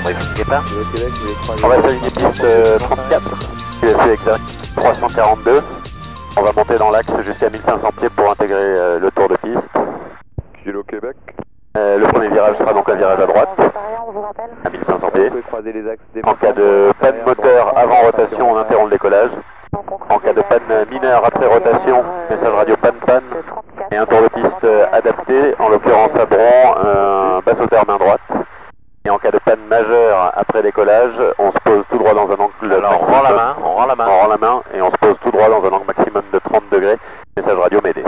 N'expliquez pas. Kilo Québec, vous les croisez. On va s'aligner piste 34, QSC exact 342. On va monter dans l'axe jusqu'à 1500 pieds pour intégrer le tour de piste. Kilo Québec. Le premier virage sera donc un virage à droite, On vous rappelle. à 1500 Vous pieds. pouvez croiser les axes des En cas de panne moteur avant rotation, on interrompt le décollage. En cas de panne mineure après rotation, message radio panne. Et un tour de piste adapté, en l'occurrence à Bron, un basse-hauteur main droite. Et en cas de panne majeure après décollage, on se pose tout droit dans un angle Alors on rend la main, on rend la main. On rend la main et on se pose tout droit dans un angle maximum de 30 degrés. Message radio m'aider.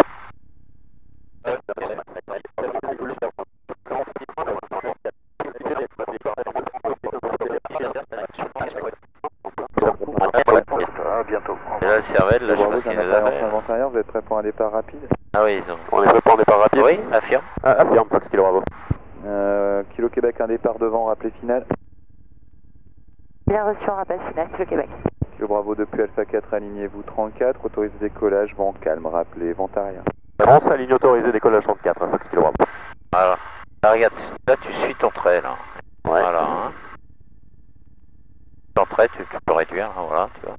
À bientôt. Et là le cervelle, là je sais pas ce qu'il nous a fait. Inventaire, vous êtes prêt pour un départ rapide? Ah oui, ils ont. On est prêt pour un départ rapide? Oui, affirme. Ah, affirme, Fox Kilo Bravo. Kilo Québec, un départ devant, rappelé final. Bien reçu en rappel final, Kilo Québec. Kilo Bravo depuis Alpha 4, alignez-vous 34, autorisé décollage, vent calme, rappelez, vent arrière. Avance à ligne autorisée décollage 34, Fox Kilo Bravo. Voilà. Là, regarde, là tu suis ton trait là. Ouais. Voilà. Hein. Ton trait, tu peux réduire, hein, voilà, tu vois.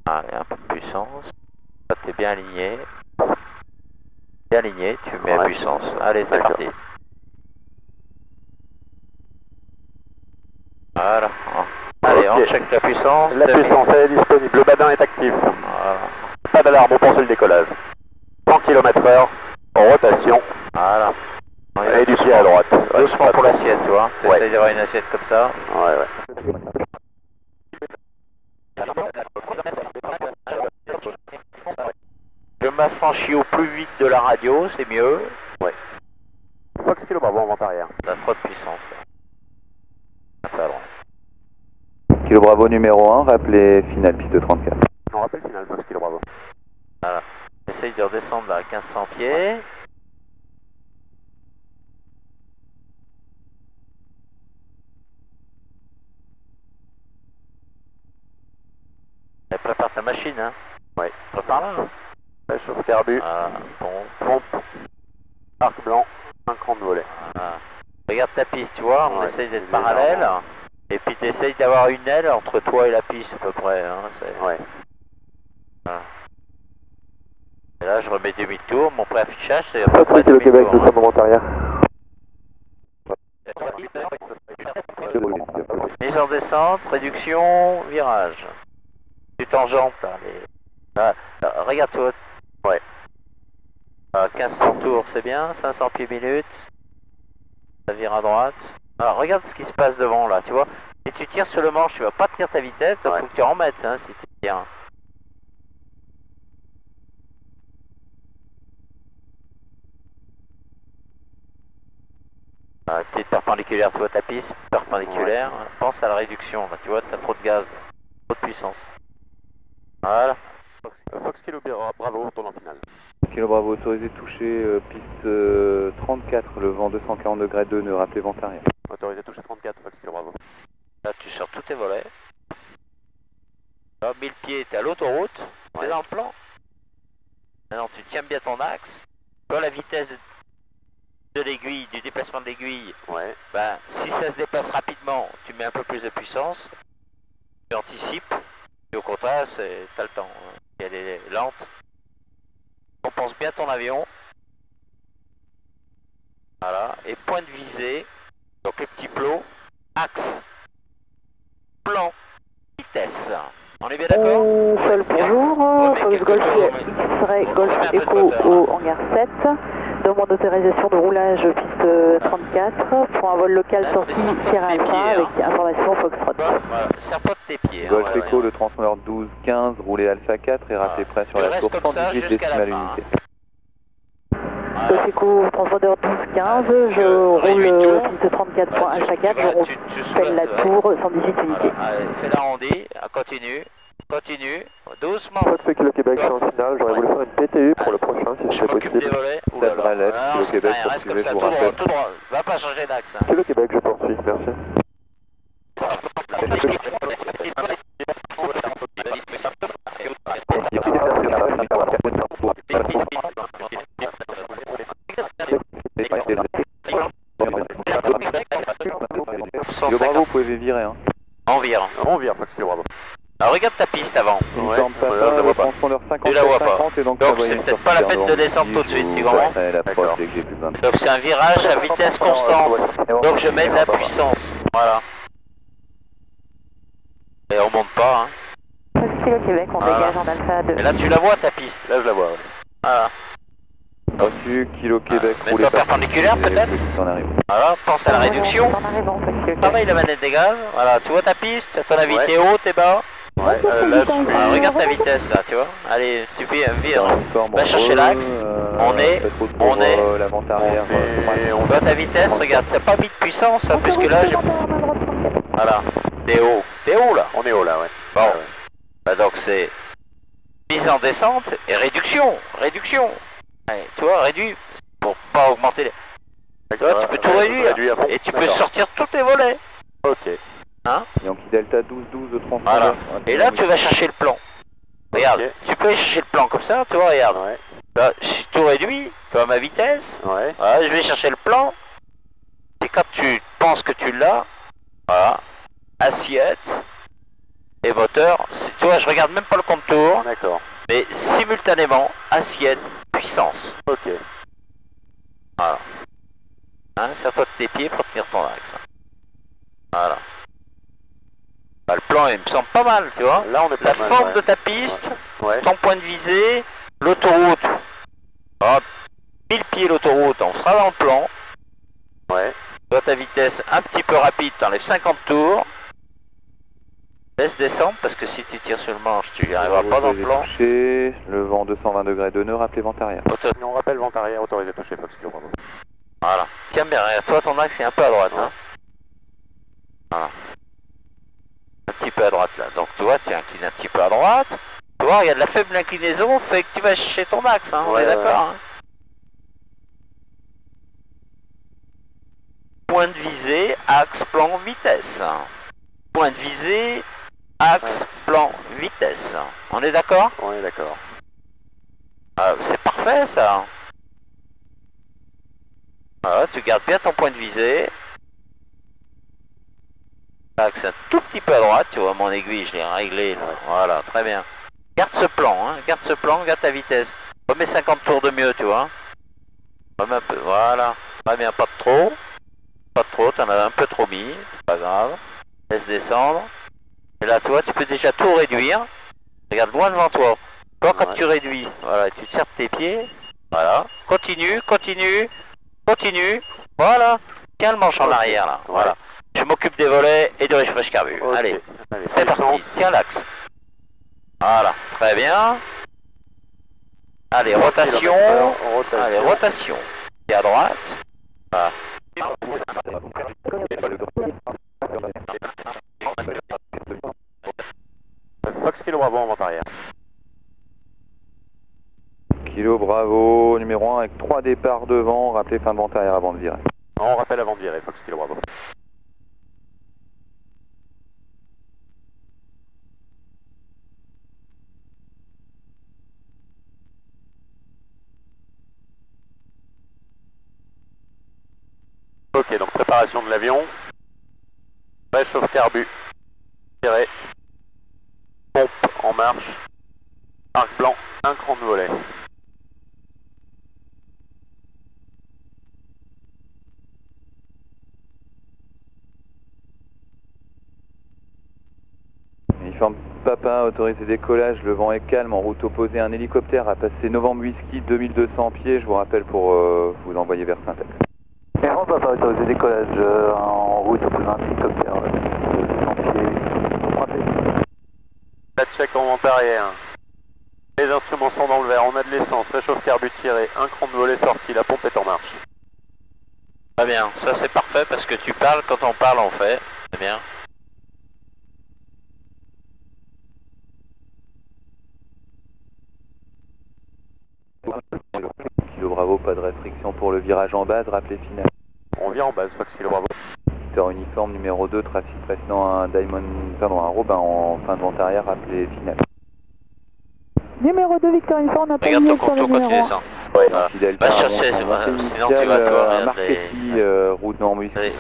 Allez, un peu de puissance. Là, t'es bien aligné. Bien aligné, tu mets à puissance. Allez, c'est parti. Voilà. Allez, on check la puissance. La puissance, elle est disponible. Le badin est actif. Voilà. Pas d'alarme, on poursuit le décollage. 100 km/h, en rotation. Voilà. Et du pied à droite. Doucement pour l'assiette, tu vois. Ouais. T'essayes d'avoir une assiette comme ça. Ouais, ouais. Je m'affranchis au plus vite de la radio, c'est mieux. Ouais. Fox Kilo Bravo en vente arrière. T'as trop de puissance là. Ça fait à droite. Kilo Bravo numéro 1, rappelez final, piste 34. On rappelle final, Fox Kilo Bravo. Voilà. Essaye de redescendre à 1500 pieds. Et prépare ta machine, hein. Ouais. Prépare là. Hein. Ouais, chauffe carbu. Voilà. Bon. Pompe. Arc blanc. 5 crans de volet. Voilà. Regarde ta piste, tu vois. On Ouais. essaye d'être Légèrement. parallèle. Et puis t'essayes d'avoir une aile entre toi et la piste à peu près. Hein. Ouais. Voilà. Et là je remets demi-tour, mon préaffichage c'est à peu près Kilo Québec, demi-tour. nous sommes en vente arrière. Mise en descente, réduction, virage. Tu tangentes là. Regarde toi. Ouais. 1500 tours c'est bien, 500 pieds minutes. Ça vire à droite. Alors regarde ce qui se passe devant là, tu vois. Si tu tires sur le manche, tu vas pas tenir ta vitesse, donc faut que tu remettes hein, si tu tires. Petite perpendiculaire, tu vois ta piste, perpendiculaire, pense à la réduction, là, tu vois, t'as trop de gaz, trop de puissance. Voilà. Fox Kilo Bravo, tournant final. Kilo Bravo, autorisé toucher piste 34, le vent 240 degrés 2, nœud, rappelez, vent arrière. Autorisé toucher 34, Fox Kilo Bravo. Là tu sors tous tes volets. Là, 1000 pieds, t'es à l'autoroute, t'es dans le plan. Maintenant tu tiens bien ton axe, tu vois la vitesse de l'aiguille, du déplacement de l'aiguille. Ouais. Ben, si ça se déplace rapidement, tu mets un peu plus de puissance, tu anticipes, et au contraire, t'as le temps. Si elle est lente, on pense bien ton avion. Voilà, et point de visée, donc les petits plots, axe, plan, vitesse. On est bien d'accord? Sol, bonjour. Fox Golf X-Ray Golf Echo au hangar 7. Demande d'autorisation de roulage piste 34 pour un vol local sorti Sierra Alpha avec information Foxtrot. Voilà, serre-toi de tes pieds. Golf hein, Echo, le transpondeur 12-15, roulez Alpha 4 et rappelez prêt sur Tu la restes tour comme ça 118 jusqu'à la décimale fin, unité. Golf Echo, transpondeur 12-15, je roule piste 34 point Alpha 4, je roule la tour 118 unités. Voilà, allez, fais l'arrondi, continue, continue, doucement. Fox Kilo Québec, c'est en finale. J'aurais voulu faire une PTU pour le prochain si Je c'est m'occupe des possible. volets. Ouh Ça là devrait là. l'être, Ah, Kilo c'est Québec, rien, reste comme poursuivez, ça, je tout vous droit, rappelle. tout droit. Va pas changer d'axe. Hein. Kilo Québec, je poursuis, merci. Kilo Bravo, vous pouvez virer. Hein. On vire. On vire, Fox Kilo Bravo. Alors regarde ta piste avant. Ouais, je la vois pas. Tu la vois pas. Donc c'est peut-être pas la peine de descendre tout de suite, tu comprends? Donc c'est un virage à vitesse constante. Donc je mets de la puissance. Voilà. Et on monte pas, hein. Kilo Québec, on dégage en Alpha 2. Et là tu la vois ta piste. Là je la vois, ouais. Voilà. Reçu, Kilo Québec, mets-toi perpendiculaire peut-être. Voilà, pense à la réduction. Travaille la manette des gaz. Voilà, tu vois ta piste, à ton avis t'es haut, t'es bas. Ouais, là je... regarde ta vitesse là, tu vois. Allez, tu peux vire. Va chercher l'axe. On est. On voit ta vitesse, regarde, t'as pas mis de puissance, hein, puisque là j'ai... Voilà, t'es haut. T'es haut là. On est haut là, ouais. Bon. Ouais. Bah, donc c'est mise en descente et réduction. Réduction. Allez, tu vois, réduit pour pas augmenter les... Tu vois, tu peux tout réduire. Et tu peux sortir tous tes volets. Ok. Hein? Yankee Delta 12-12 transpondeur. Voilà. Et là tu vas chercher le plan. Regarde, tu peux aller chercher le plan comme ça, tu vois, regarde. Ouais. Là, j'ai tout réduit, tu vois ma vitesse. Ouais. Voilà, je vais chercher le plan. Et quand tu penses que tu l'as, voilà, assiette et moteur. Tu vois, je regarde même pas le contour. D'accord. Mais simultanément, assiette, puissance. Ok. Voilà. Hein, serre-toi de tes pieds pour tenir ton axe. Voilà. Bah, le plan il me semble pas mal, tu vois. Là on est pas La mal, forme ouais. de ta piste, Ouais. ton point de visée, l'autoroute. Hop, 1000 pieds l'autoroute, on sera dans le plan. Ouais. Toi ta vitesse un petit peu rapide, t'enlèves 50 tours. Laisse descendre parce que si tu tires sur le manche, tu n'y arriveras pas dans le plan. Le vent 220 degrés de nœud, rappelez vent arrière. On rappelle vent arrière, autorisé toucher, Fox Kilo Bravo. Voilà. Tiens bien, regarde, toi ton axe est un peu à droite. Hein. Voilà. Un petit peu à droite là. Donc tu vois, tu inclines un petit peu à droite. Tu vois, il y a de la faible inclinaison, fait que tu vas chercher ton axe, hein, on est d'accord. Hein. Point de visée, axe, plan, vitesse. Point de visée, axe, plan, vitesse. On est d'accord? On est d'accord. C'est parfait ça. Voilà, tu gardes bien ton point de visée. Axe un tout petit peu à droite, tu vois mon aiguille, je l'ai réglé là. Voilà, très bien. Garde ce plan, hein, garde ce plan, garde ta vitesse. Remets 50 tours de mieux, tu vois. Remets un peu, voilà. Très bien, pas de trop. Pas de trop, t'en as un peu trop mis, c'est pas grave. Laisse descendre. Et là, tu vois, tu peux déjà tout réduire. Regarde loin devant toi. Toi, quand tu réduis, voilà, tu te serres tes pieds. Voilà. Continue, continue, continue. Voilà. Tiens le manche en arrière, là. Voilà. Je m'occupe des volets et du refresh carbu. Allez, c'est parti. Tiens l'axe. Voilà, très bien. Allez, rotation. Allez, rotation. Et à droite. Voilà. Fox Kilo Bravo en vent arrière. Kilo Bravo, numéro 1 avec 3 départs devant, rappelez fin de vent arrière avant de virer. On rappelle avant de virer, Fox Kilo Bravo. Ok, donc préparation de l'avion. Réchauffe carbu. Tiré. Pompe en marche. Arc blanc, un cran de volet. Uniforme Papa, autorisé décollage, le vent est calme, en route opposée, un hélicoptère a passé Novembre Whisky, 2200 pieds, je vous rappelle pour vous envoyer vers Saint-Ex. Uniforme Papa, autorisé décollage, en route opposée, un hélicoptère, 2200 pieds, La check en vent arrière. Les instruments sont dans le vert, on a de l'essence, réchauffe carbu tiré, un cran de volet sorti, la pompe est en marche. Très bien, ça c'est parfait parce que tu parles, quand on parle on fait. C'est bien. Kilo Bravo, pas de restriction pour le virage en base, rappelez final. On vient en base, Fox Kilo Bravo. Victor uniforme numéro 2, trafic précédent un un Robin en fin de vente arrière, rappelez final. Numéro 2, Victor uniforme, on a pas Regarde eu ton sur le contour quand tu numéro 1. descends. Ouais, Voilà. Delta, Va chercher, sinon tu vas te voir. Marquetti, route Novembre Whisky.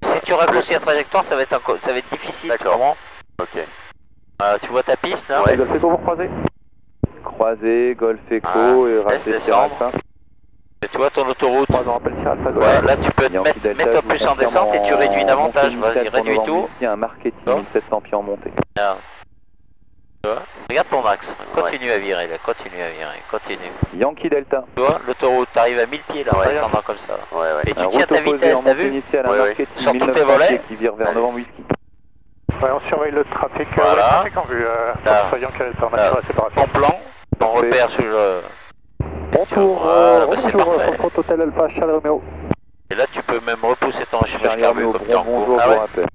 Si tu raccourcis la trajectoire, ça va être difficile. D'accord. Ok. Tu vois ta piste là? Ouais. Golf Echo, vous croisez? Croisé, Golf Echo et rappelez Sierra Alpha. Et tu vois ton autoroute? Ouais, là tu peux te mettre plus en descente et tu réduis davantage. Vas-y, réduis tout. Il y a un marketing 1700 pieds en montée. Regarde ton axe, continue à virer là, continue. Yankee Delta. Tu vois, l'autoroute, t'arrives à 1000 pieds là, en descendant comme ça. Et tu tiens ta vitesse, t'as vu? Sur tous tes volets qui vire vers Novembre Whisky. Ouais, on surveille le trafic, voilà. en vue. Yankee Delta, on a la séparation. Ton plan, ton repère sur le... Bonjour, bonjour, Hôtel Alpha, Charles Romeo. Et là tu peux même repousser ton chiffrage carburant comme tu es en cours. Bonjour, vous rappelle.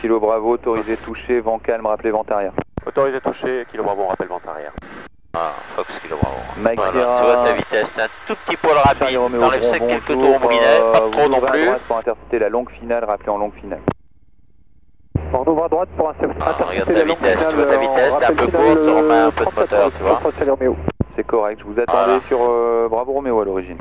Kilo Bravo, autorisé touché, vent calme, rappelez vent arrière. Autorisé touché, Kilo Bravo, on rappelle vent arrière. Fox Kilo Bravo. Mike voilà, Sierra, tu vois ta vitesse, t'as un tout petit poil rapide, t'enlèves quelques tours au moulinet, pas trop non plus. Pour intercepter la longue finale, rappelez en longue finale. On ouvre à droite pour intercepter regarde ta vitesse, tu vois ta vitesse, t'es un peu court, tu remets un peu de moteur, tu vois. C'est correct, je vous attendais sur Bravo Romeo à l'origine.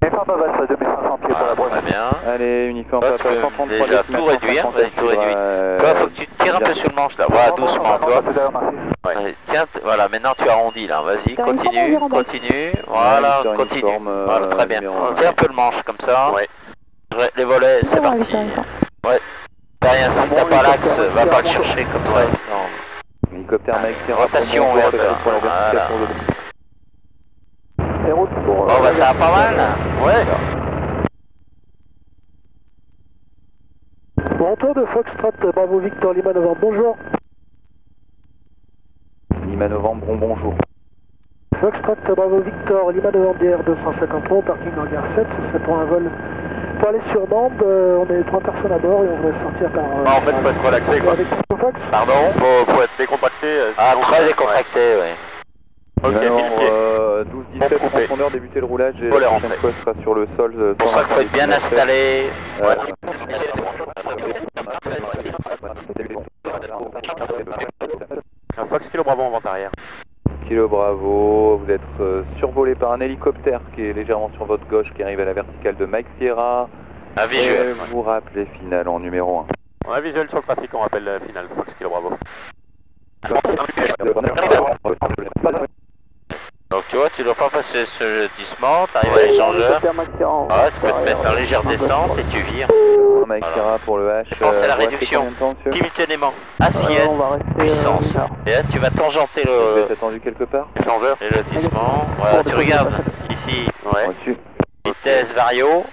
Uniforme Papa, 2500 pieds pour la droite. Très bien. Allez, uniforme Papa, 133 déjà tout réduire, vas-y tout réduire. Toi, faut que tu tires un peu sur le manche là, voilà, doucement, tu vois. Allez, tiens, voilà, maintenant tu arrondis là, vas-y, continue, voilà, continue, voilà, très bien. Tiens un peu le manche comme ça. Les volets, c'est parti. Ouais. T'as rien, si t'as pas l'axe, va pas le chercher comme ça, sinon... Hélicoptère Mike Sierra. Rotation, voilà. Bon bah ça va pas mal. Ouais. Bon tour de Foxtrot, Bravo Victor, Lima Novembre, bonjour. Lima Novembre, bonjour. Foxtrot, Bravo Victor, Lima Novembre DR 253, parking en gare 7, ce serait pour un vol pour aller sur Nantes. On est 3 personnes à bord et on va sortir par... en fait, faut être relaxé quoi. Avec Fox. Pardon, faut être décontracté. Très décontracté, ouais. Ok, 12-17 en profondeur, débuter le roulage et la prochaine fois sera sur le sol. C'est pour ça qu'il faut être bien installé. Un Fox Kilo Bravo en vent arrière. Kilo Bravo, vous êtes survolé par un hélicoptère qui est légèrement sur votre gauche qui arrive à la verticale de Mike Sierra. Un visuel. Et vous rappelez finale en numéro 1. On a visuel sur le trafic, on rappelle la finale, Fox Kilo Bravo. Donc tu vois, tu dois pas passer ce glissement, t'arrives à l'échangeur. Tu peux te mettre en légère descente et tu vires. Mike Sierra pour le H. Pense à la réduction, simultanément, assiette, puissance. Et là tu vas tangenter Vous êtes attendu quelque part? Échangeur. le lotissement. Voilà, tu regardes ici, vitesse vario.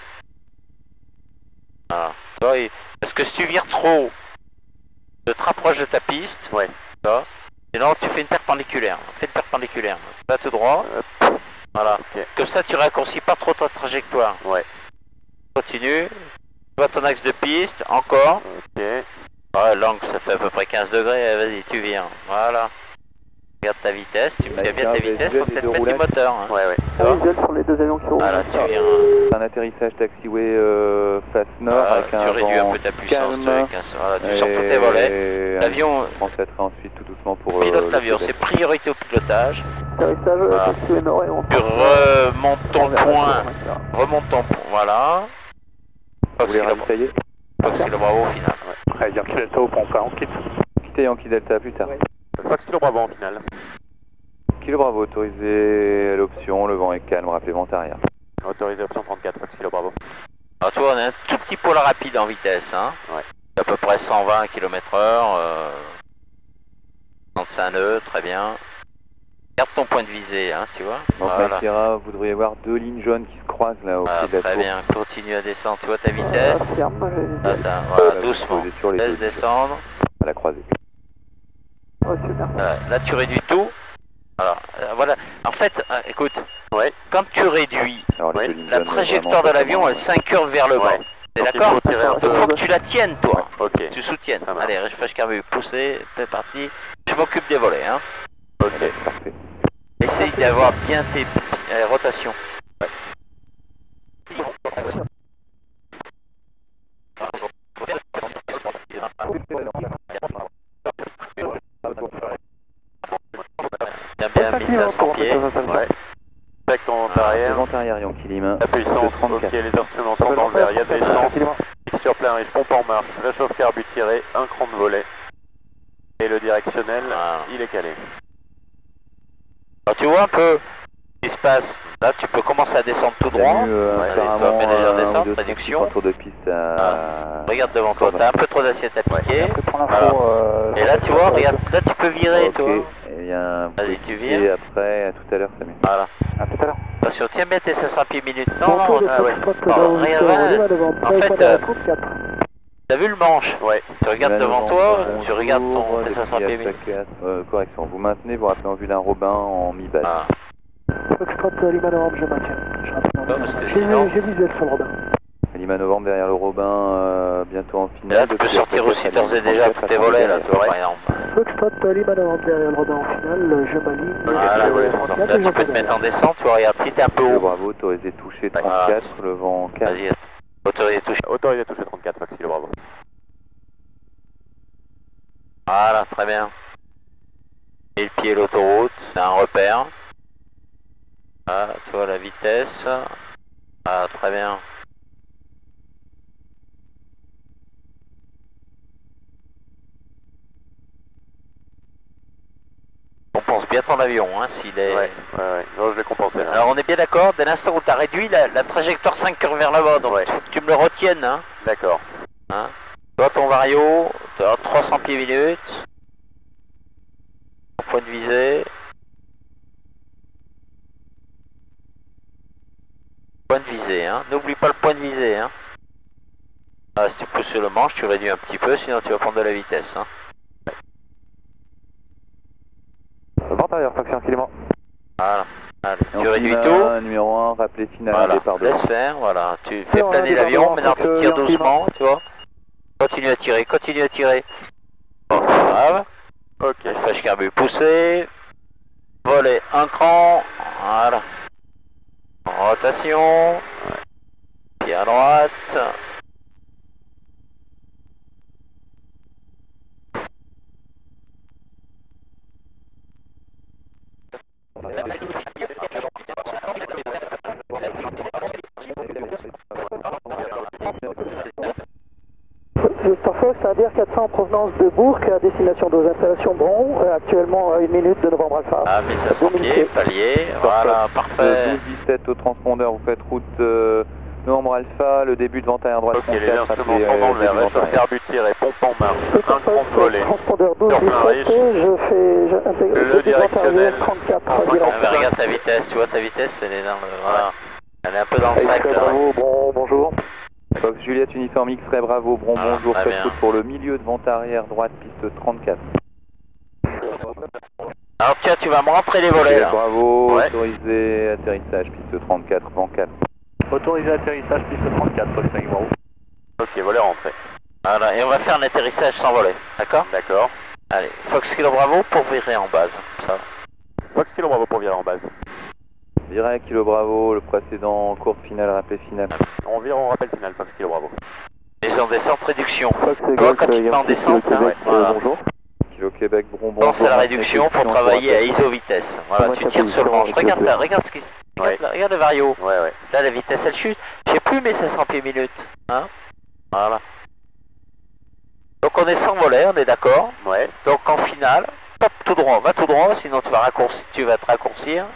Voilà. Tu vois, parce que si tu vires trop, tu te rapproches de ta piste. Tu vois. Sinon tu fais une perpendiculaire. Fais une perpendiculaire. Tu vas tout droit. Voilà. Comme ça tu raccourcis pas trop ta trajectoire. Continue. Tu vois ton axe de piste. Encore. L'angle ça fait à peu près 15 degrés. Vas-y, tu viens. Voilà. Regarde ta vitesse. Tu mets bien ta vitesse. Faut peut-être mettre du moteur. Sur les 2 avions qui roulent. Voilà, tu viens. Un atterrissage taxiway face nord avec un tu réduis un vent peu ta puissance. calme. Tu sors tous tes volets. L'avion... On transmettra ensuite tout doucement pour... Pilote l'avion, c'est priorité au pilotage. Atterrissage, taxiway nord et on... Tu remontes ton point. Voilà. Vous voulez ravitailler? Fox Kilo Bravo au final. Yankee Delta au pont, on quitte. Quittez Yankee Delta plus tard. Fox Kilo Bravo en finale. Kilo Bravo, autorisé à l'option, le vent est calme, rappelez vent arrière. Autorisé option 34, Fox Kilo Bravo. Alors toi on a un tout petit pôle rapide en vitesse. Hein. À peu près 120 km/h. 35 nœuds, très bien. Garde ton point de visée, hein, tu vois. Donc Sierra, vous devriez voir 2 lignes jaunes qui se croisent là au pied de la tour. Très bien, continue à descendre, tu vois ta vitesse. Voilà, doucement. Laisse descendre. À la croisée. Là tu réduis tout. Alors, voilà. En fait, écoute, quand tu réduis, la trajectoire de l'avion elle s'incurve vers le bas. T'es d'accord? Il faut que tu la tiennes toi. Tu soutiennes. Allez, réchauffage carburant poussé, c'est parti. Je m'occupe des volets, hein. Parfait. Essaye d'avoir bien tes rotations. Bien 1500 pieds. Respecte ton vent arrière. Vent arrière, Yankee Lima. La puissance, ok, les instruments sont dans le vert, il y a de l'essence. Fixe sur plein riche, pompe en marche, réchauffe carbu tiré, un cran de volet. Et le directionnel, il est calé. Alors tu vois un peu ce qui se passe. Là tu peux commencer à descendre tout droit. Apparemment, descendre, réduction. Tour de piste à... Regarde devant toi, t'as un peu trop d'assiette appliquée. Et là tu vois, regarde, là tu peux virer toi. Et il y a un Vas-y, tu et vires. après, à tout à l'heure, Samy. Voilà. À tout à l'heure. Attention, tiens bien tes 500 pieds minutes. Non, non, En fait, 34. t'as vu le manche? Ouais. Tu regardes devant toi, tu regardes tes 500 pieds minutes. Correction, vous maintenez, vous rappelez en vue d'un Robin en mi-balle. Ah. Foxtrot Lima Novembre, je maintiens. Je rappelle en Parce que vue. sinon- J'ai visuel sur le Robin. Lima Novembre derrière le Robin, bientôt en Et finale. là tu peux sortir aussi d'ores et déjà pour tes volets là, tu vois par exemple. Foxtrot Lima Novembre derrière le Robin en finale, je m'aligne. Voilà, là tu peux te mettre en descente, tu vois, regarde, si t'es un peu Le haut. Bravo, autorisé touché 34, le vent 4. Vas-y, autorisé touche. Autorisé touché 34, Fox Kilo Bravo. Voilà, très bien. Et le pied l'autoroute, c'est un repère. Ah, tu vois la vitesse. Ah, très bien. Compense bien ton avion, hein, s'il est... Ouais. Non, je l'ai compensé là. Alors on est bien d'accord, dès l'instant où tu as réduit la trajectoire 5 curves vers le bas, donc faut que tu me le retiennes, hein. D'accord. Hein. Toi ton vario, tu as 300 pieds minutes. Point de visée. Point de visée, hein. N'oublie pas le point de visée, hein. Ah, si tu pousses sur le manche, tu réduis un petit peu, sinon tu vas prendre de la vitesse, hein. Vent arrière, Fox Kilo. Voilà. Allez, tu réduis tout. Numéro 1, rappelé final, Voilà, départ de laisse faire, voilà. Tu fais planer l'avion, maintenant tu tires doucement, tu vois. Continue à tirer, continue à tirer. Bon, c'est grave. Ok. Flash carbu poussé. Volet un cran. Voilà. En rotation. Pied à droite. Starfox, c'est un DR400 en provenance de Bourg à destination de nos installations Bron, actuellement à 1 minute de Novembre Alpha. Ah, 1500 pieds, palier, voilà, parfait. 12-17 au transpondeur, vous faites route Novembre Alpha, le début de vent arrière droite. Ok, les instruments sont dans le vert, réchauffe carbu tiré, pompe en marche, un cran de volet. Transpondeur Sur plein 12-17, riche. j'intègre Le directionnel. 34. Ah, mais regarde ta vitesse, tu vois ta vitesse, elle est dans le... Voilà. Elle est un peu dans le sac, là. Bravo, bon, bonjour. Fox Juliette, uniforme X-Ray, bravo, bon, Ah, bonjour, très faites bien. route pour le milieu de vent arrière droite, piste 34. Alors tiens, tu vas me rentrer les volets, là. Bravo, Ouais. autorisé, atterrissage, piste 34, vent 4. Autorisé atterrissage, piste 34, Fox 5 Bravo. Ok, volet rentré. Voilà, et on va faire un atterrissage sans volet, d'accord? D'accord. Allez, Fox Kilo Bravo pour virer en base, ça va. Fox Kilo Bravo pour virer en base. Viré, Kilo Bravo, le précédent, courte finale, rappel finale. On vire, on rappelle final, Fox Kilo Bravo. Les en descente, réduction. Fox Toi, quand tu te mets en descente, Québec, voilà. bonjour. Kilo Québec, bon, Pense à la réduction pour travailler à iso vitesse. Voilà, tu tires sur le manche. Regarde là, regarde ce qui se... Regarde, là, regarde le vario. Ouais. Là, la vitesse, elle chute. J'ai plus mes 500 pieds minutes. Hein? Voilà. Donc on est sans volet, on est d'accord. Ouais. Donc en finale, top, tout droit, va tout droit, sinon tu vas te raccourcir.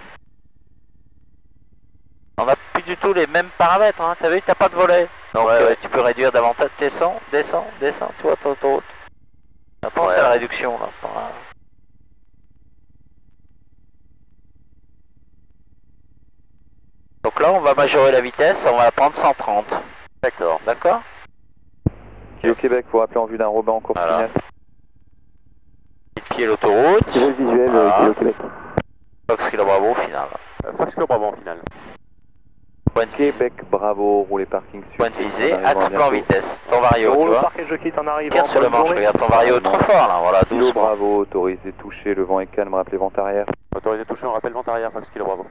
On n'a plus du tout les mêmes paramètres, hein. T'as vu, t'as pas de volet. Donc tu peux réduire davantage, descends, tu vois ton autoroute. Pense à la réduction là. Voilà. Donc là on va majorer la vitesse, on va la prendre 130. D'accord. D'accord? Kilo Québec, vous rappelez en vue d'un Robin en course Voilà. finale. Pied l'autoroute. Visuel, Voilà. Kilo Québec. Fox Kilo Bravo final. Fox Kilo Bravo en finale. Point de visée, Québec, bravo, roulez parking sud. point de visée, On arrive axe en plan bientôt. vitesse. Ton vario, tu vois. et je quitte en arrivant. Tire sur le manche, regarde ton vario trop fort là, voilà, Kilo doucement. Bravo, autorisé touché, le vent est calme, rappelez vent arrière. Autorisé touché, on rappelle vent arrière, Fox Kilo Bravo.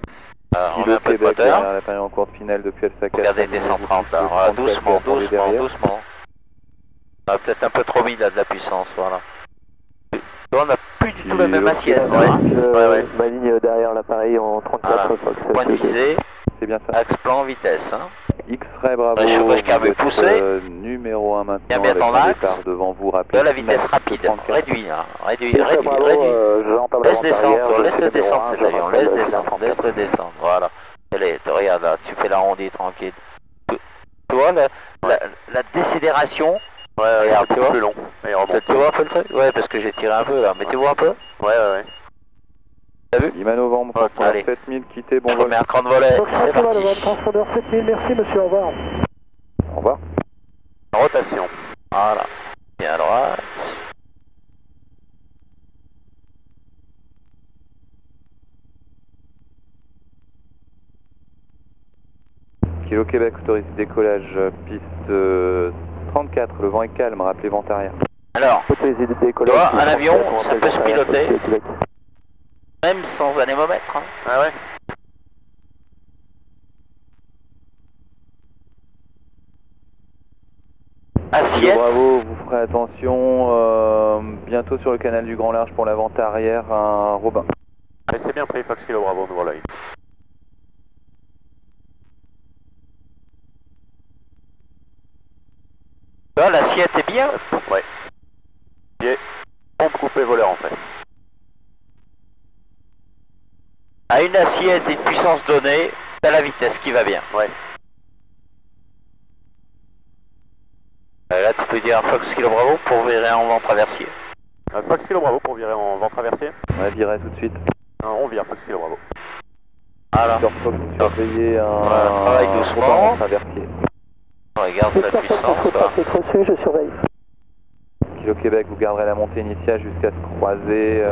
On met Kilo un peu de Québec, moteur. derrière la période en course finale depuis Alpha 4. Regardez tes 130 là, voilà, doucement. On a peut-être un peu trop mis là de la puissance, voilà. On a plus du tout la même assiette. Ouais. Ma ligne derrière l'appareil en 34. Point de visée, C'est bien ça. axe plan, vitesse. Hein. X-ray bravo. Chauffage carbu poussé. Numéro 1 maintenant. Bien ton axe. Départ devant vous, rappelez. De la vitesse rapide, réduit. Réduit. Laisse le descendre cet avion, laisse le descendre, voilà. Regarde là, tu fais l'arrondi tranquille. Tu vois la décélération. Regarde, tu vois. Plus long. Tu vois un peu le truc? Ouais, parce que j'ai tiré un peu là, mais tu vois un peu? Ouais. T'as vu? Lima Novembre, allez. 7000, quittez, bon Je vol. remets un cran de volet, c'est parti. Transpondeur 7000, merci monsieur, au revoir. Au revoir. Rotation. Voilà. Bien à droite. Kilo Québec, autorisé décollage, piste 34, le vent est calme, rappelez vent arrière. Alors, Autorisé de tu décollage. vois, un avion, ça peut se piloter, même sans anémomètre. Hein. Ah ouais. Assiette. Bravo, vous ferez attention, bientôt sur le canal du Grand Large pour la vente arrière, un Robin. Mais c'est bien pris, Fox Kilo Bravo, nous voilà. Là, l'assiette est bien. Ouais. Pied, pompe coupée voleur en fait. À une assiette et une puissance donnée, t'as la vitesse qui va bien. Ouais. Là, tu peux dire Fox Kilo Bravo pour virer en vent traversier. Fox Kilo Bravo pour virer en vent traversier. Ouais, virer tout de suite. On vire Fox Kilo Bravo. Voilà. Victor Fox, vous surveillez un travaille doucement. Robin en traversier. Regarde la puissance. Là. C'est reçu, je surveille. Kilo Québec, vous garderez la montée initiale jusqu'à se croiser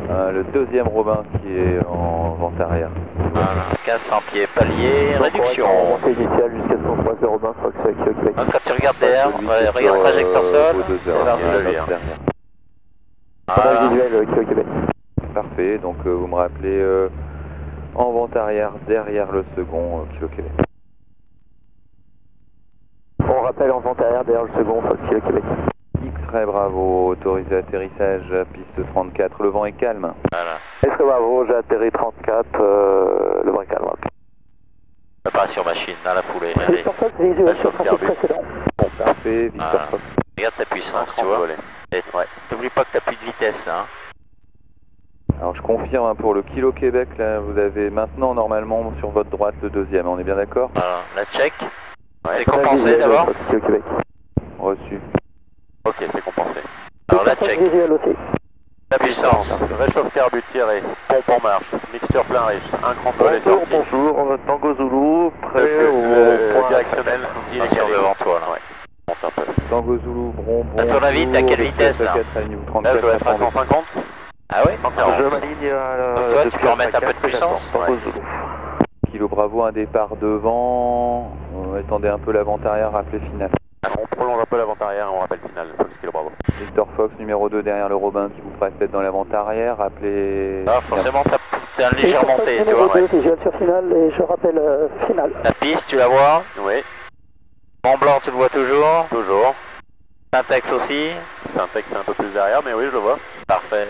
le deuxième Robin qui est en vente arrière. Voilà. 1500 pieds, palier, réduction. Montée initiale jusqu'à se croiser Robin Fox avec Kilo Québec. Donc, quand tu regardes derrière, regarde trajectoire sol, c'est parti de lui. Voilà. Visuel Kilo Québec. Parfait, donc vous me rappelez en vente arrière derrière le second Kilo Québec. On rappelle en vente arrière derrière le second Fox Kilo Québec. X-Ray Bravo, autorisé atterrissage, piste 34, le vent est calme. Voilà. X-Ray Bravo, j'ai atterri 34, le vent est calme. Préparation machine, dans la foulée. Allez. Victor Fox, visuel sur trafic précédent. Bon, parfait, Victor Voilà. Fox. Regarde ta puissance, tu vois. Et t'oublies pas que t'as plus de vitesse, hein. Alors je confirme hein, pour le Kilo Québec, là vous avez maintenant normalement sur votre droite le deuxième, on est bien d'accord? Voilà. La check. C'est compensé d'abord. Kilo Québec. Reçu. Ok, c'est compensé. Alors la Victor Fox, check. visuel aussi. La puissance. Réchauffe carbu tiré, pompe en marche, mixture plein riche, un cran de volet sorti. Bonjour, Tango Zulu, prêt Le au directionnel, Direction devant toi, là. Ouais. Monte un peu. Tango Zulu, bon. À ton avis, t'as quelle vitesse, là? Là, je dois être à 150. Ah ouais? Je m'aligne à Donc toi, tu peux remettre un peu de puissance? Tango Zulu. Kilo Bravo, un départ devant, étendez un peu l'avant-arrière, rappelez final. On prolonge un peu l'avant-arrière et on rappelle final, Fox Kilo Bravo. Victor Fox, numéro 2 derrière le Robin qui vous précède dans l'avant-arrière, rappelez... Ah, forcément, t'as une légère Victor Fox, montée, tu numéro vois. 2, visuel sur finale et je rappelle finale. La piste, tu la vois? Oui, Mont Blanc, tu le vois toujours? toujours. Syntex aussi? Syntex c'est un peu plus derrière, mais oui, je le vois. Parfait.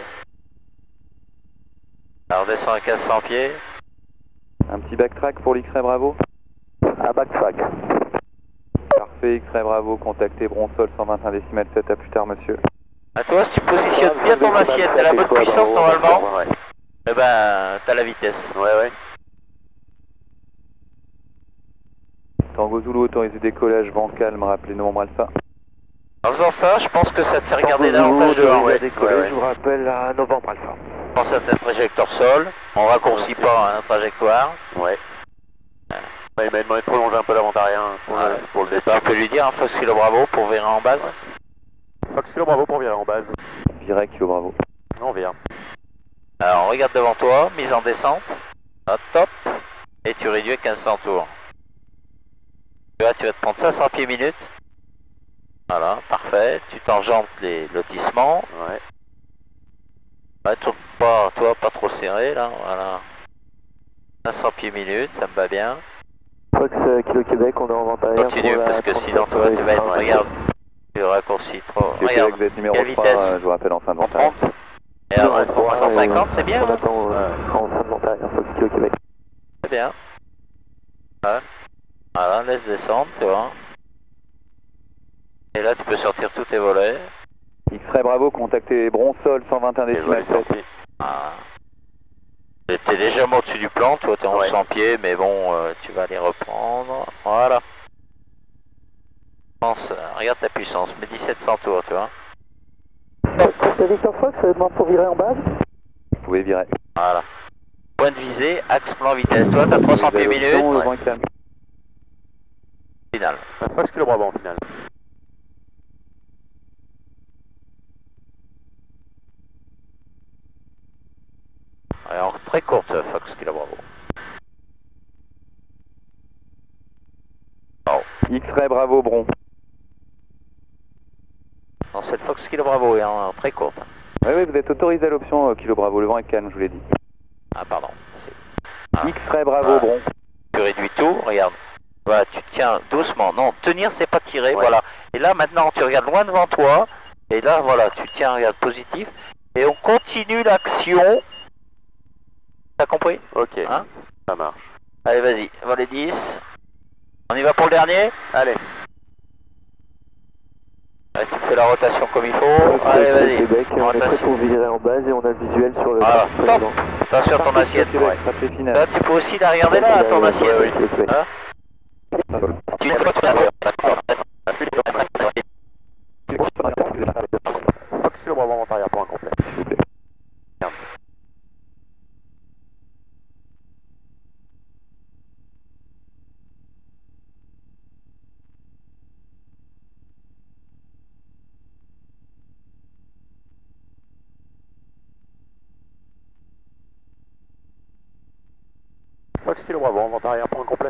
Alors, descends à 1500 pieds. Un petit backtrack pour l'X-Ray Bravo? Un backtrack. Parfait, X-Ray Bravo, contactez Bronsol 121 décimales 7, à plus tard monsieur. À toi, si tu positionnes bien ton assiette, t'as la bonne puissance normalement, Ouais, eh ben, t'as la vitesse. ouais. Tango Zulu, autorisé décollage, vent calme, rappelez novembre alpha. En faisant ça, je pense que ça te fait regarder davantage dehors. Ouais. Je vous rappelle à novembre alpha. Pense à ta trajectoire sol, on raccourcit pas la trajectoire. Ouais. Ouais, il m'a demandé de prolonger un peu l'avant-arrière pour le départ. Tu peux lui dire, Fox Kilo Bravo pour virer en base. Fox Kilo Bravo pour virer en base. Viré, Kilo Bravo. On vire. Alors, regarde devant toi, mise en descente. Hop, top. Et tu réduis à 1500 tours. Tu vois, tu vas te prendre 500 pieds minutes. Voilà, parfait. Tu tangentes les lotissements. Ouais. Ouais, tourne pas, toi, pas trop serré, là, voilà. 500 pieds minutes, ça me va bien. Fox Kilo Québec, on est en vente arrière. Continue, parce que sinon, toi, tu vas être, regarde, tu raccourcis trop. Kilo Regarde, Québec, vous êtes numéro quelle 3, vitesse? je vous rappelle en fin de vente 30. Et alors, 350, c'est bien. On attend en fin de montagne, Fox Kilo Québec. C'est bien. Ouais. Voilà, laisse descendre, tu vois. Et là, tu peux sortir tous tes volets. X-Ray Bravo, contactez Bronsol 121 décimales 7. Ah. T'es légèrement au-dessus du plan, toi t'es en 100 pieds, mais bon, tu vas les reprendre. Voilà. Regarde ta puissance, mets 1700 tours, tu vois. C'est Victor Fox, ça demande pour virer en base. Vous pouvez virer. Voilà. Point de visée, axe plan vitesse. Toi t'as 300 pieds minutes. Le vent est calme. Final. Fox Kilo Bravo en finale. Alors très courte, Fox Kilo Bravo. Oh. X-Ray Bravo, Bron. Non, c'est le Fox Kilo Bravo, hein, très courte. Oui, vous êtes autorisé à l'option Kilo Bravo, le vent est calme, je vous l'ai dit. Ah pardon. X-Ray Bravo, Voilà. Bron. Tu réduis tout, regarde. Voilà, tu tiens doucement. Non, tenir c'est pas tirer, voilà. Et là maintenant tu regardes loin devant toi. Et là voilà, tu tiens, regarde positif. Et on continue l'action. T'as compris? Ok, Hein? ça marche. Allez vas-y, volet 10. On y va pour le dernier? Allez. Allez, tu fais la rotation comme il faut. Allez vas-y. Québec, on est prêt Rotation. pour virer en base et on a le visuel sur le... Voilà, top. Attention à ton assiette. Québec, rappelé final. Là tu peux aussi la regarder là, à ton assiette. oui. Hein? Tu Fox Kilo Bravo en arrière pour un complet. S'il vous plaît. Fox Kilo Bravo en arrière pour un complet.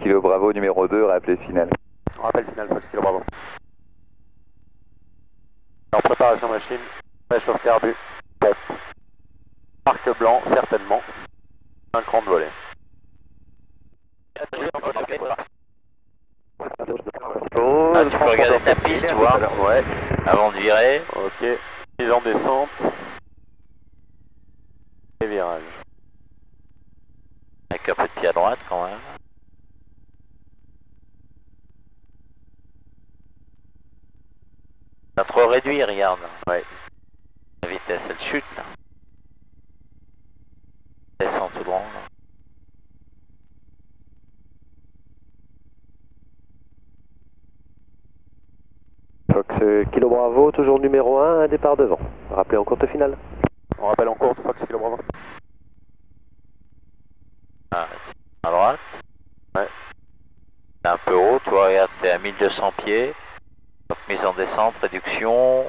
Kilo Bravo numéro 2, rappelé final. Rappel final, Fox Kilo Bravo. En préparation machine, réchauffe carbu, pompe. Arc blanc, certainement. Un cran de volet. Ah, tu peux regarder ta piste, tu vois, Ouais. avant de virer. Ok. Mise en descente. Et virage. Avec un peu de pied à droite quand même. T'as trop réduit, regarde. Ouais. La vitesse elle chute là. Descend tout droit là. Fox Kilo Bravo, toujours numéro 1, un départ devant. Rappelé en courte finale. On rappelle en courte, Fox Kilo Bravo. Ah, à droite. Ouais. T'es un peu haut, tu vois, regarde, t'es à 1200 pieds. Donc mise en descente, réduction.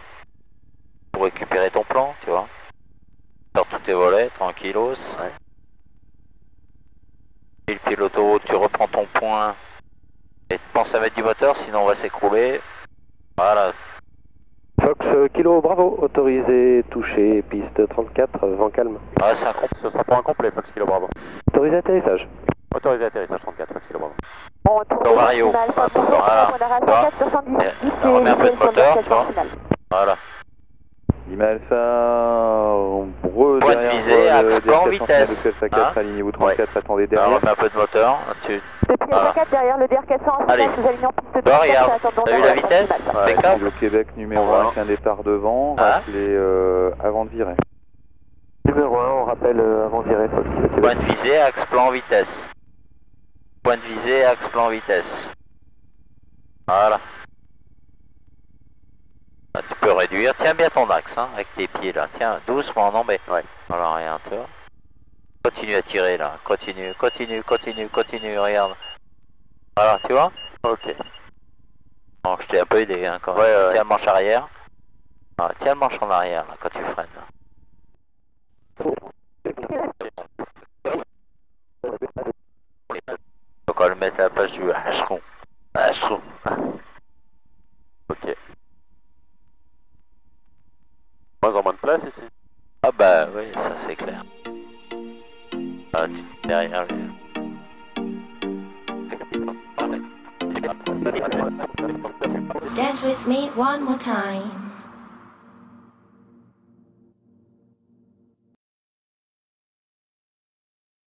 Pour récupérer ton plan, tu vois. Sors tous tes volets, tranquillos. Ouais. Et le pied de l'autoroute, tu reprends ton point. Et pense à mettre du moteur, sinon on va s'écrouler. Voilà. Fox Kilo Bravo, autorisé, touché, piste 34, vent calme. Ah, c'est un con. Ce sera pour un complet, Fox Kilo Bravo. Autorisé atterrissage. Autorisé atterrissage 34, Fox Kilo Bravo. Ton Vario. Voilà. Tu vois. Remets un peu de moteur, tu vois. Voilà. Lima Alpha, Breu, Point de derrière visée, vol, axe plan, DRK vitesse. Alpha 4, Hein? alignez-vous 34, attendez Alors, derrière. remets un peu de moteur. Tu... Depuis Voilà. 4 derrière le DR400, Allez. nous alignons piste Toi, 34, regarde. attendons T'as vu la vitesse? Impeccable. Kilo Québec numéro Voilà. 1 avec un départ devant, Hein? rappelez avant de virer. Numéro 1, on rappelle avant de virer, Fox Kilo Québec. Point de visée, axe plan, vitesse. Point de visée, axe plan, vitesse. Voilà. Là, tu peux réduire. Tiens bien ton axe, hein, avec tes pieds là. Tiens, doucement, non mais... Ouais. Voilà, rien, tu vois. Continue à tirer là. Continue, continue, continue, continue, regarde. Voilà, tu vois? Ok. Bon, je t'ai un peu aidé, hein, quand même. Ouais. Tiens le manche arrière. Voilà, tiens le manche en arrière, là, quand tu freines. Faut qu'on le mette à la place du hacheron. Hacheron. Ok. Moins de place ici. Ah bah oui, ça c'est clair. Ah, derrière lui. Dance with me one more time.